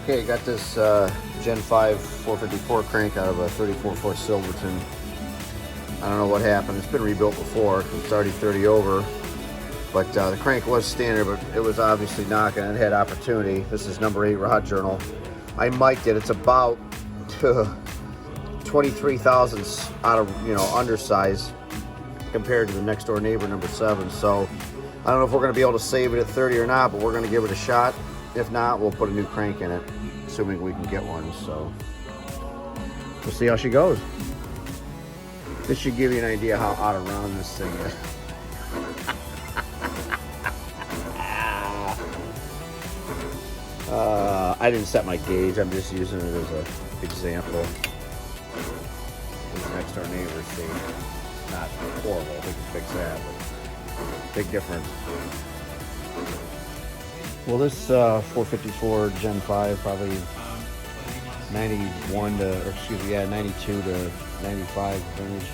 Okay, got this Gen 5 454 crank out of a 34-foot Silverton. I don't know what happened. It's been rebuilt before. It's already 30 over. But the crank was standard, but it was obviously knocking. It had opportunity. This is number 8 rod journal. I mic'd it. It's about 23 thousandths out of, undersized compared to the next door neighbor, number 7. So I don't know if we're going to be able to save it at 30 or not, but we're going to give it a shot. If not, we'll put a new crank in it, assuming we can get one. So we'll see how she goes. This should give you an idea how out of round this thing is. I didn't set my gauge. I'm just using it as an example. These next door neighbors, see, not horrible. We can fix that, but big difference. Well, this 454 Gen 5 probably 92 to 95 vintage.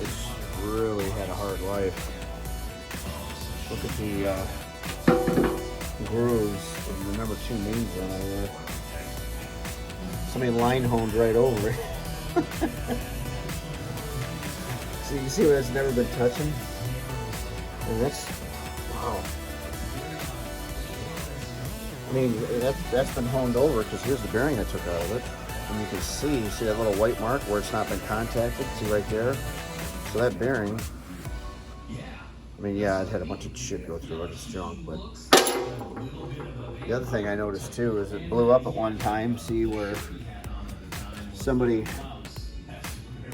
It's really had a hard life. Look at the grooves. Remember 2 names on there. Somebody line honed right over it. So you can see where it's never been touching. And that's, wow. I mean, that's been honed over because here's the bearing I took out of it. And you can see that little white mark where it's not been contacted? See right there? So that bearing, I mean, yeah, it had a bunch of shit go through it, it's junk, but the other thing I noticed too is it blew up at one time. See where somebody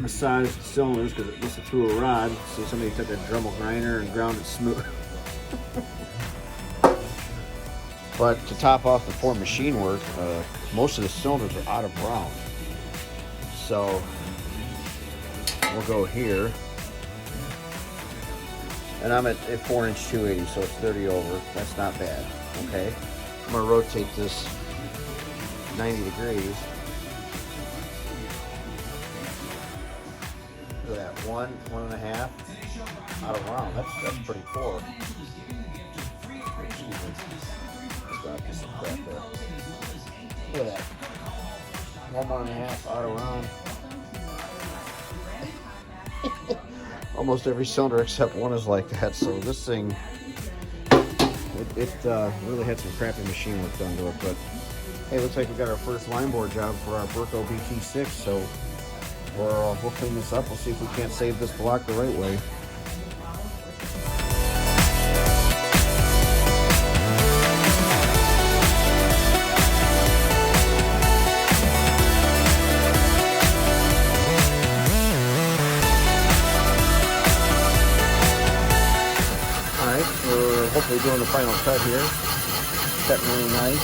massaged the cylinders because it must have threw a rod. See, somebody took a Dremel grinder and ground it smooth. But to top off the poor machine work, most of the cylinders are out of round. So we'll go here. And I'm at 4-inch 280, so it's 30 over. That's not bad, okay? I'm gonna rotate this 90 degrees. Look at that, 1.5 out of round. That's pretty poor. Look at that. 1.5 out of round. Almost every cylinder except one is like that. So this thing, it really had some crappy machine work done to it. But hey, looks like we got our first line board job for our Berco BT6. So we'll clean this up. We'll see if we can't save this block the right way. We're hopefully doing the final cut here. Setting really nice.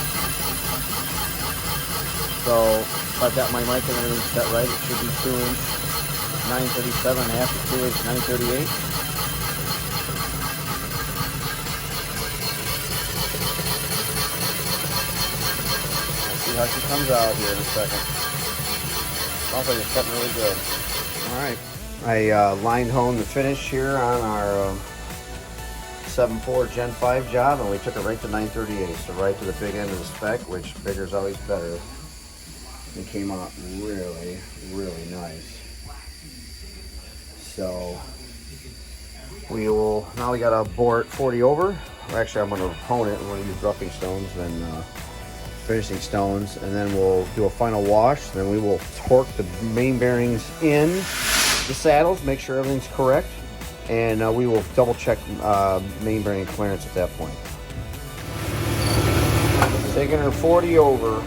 So if I've got my mic and everything set right, it should be 2-inch 937 and a half to 2-inch 938. Let's see how she comes out here in a second. Sounds like it's cutting really good. Alright. I line honed the finish here on our 7.4 Gen 5 job, and we took it right to 938, so right to the big end of the spec, which bigger is always better. It came out really, really nice. So we will, now we got to bore it 40 over. Actually, I'm going to hone it. I'm going to use roughing stones, then finishing stones, and then we'll do a final wash. Then we will torque the main bearings in the saddles, make sure everything's correct. And we will double check main bearing clearance at that point. Taking her 40 over.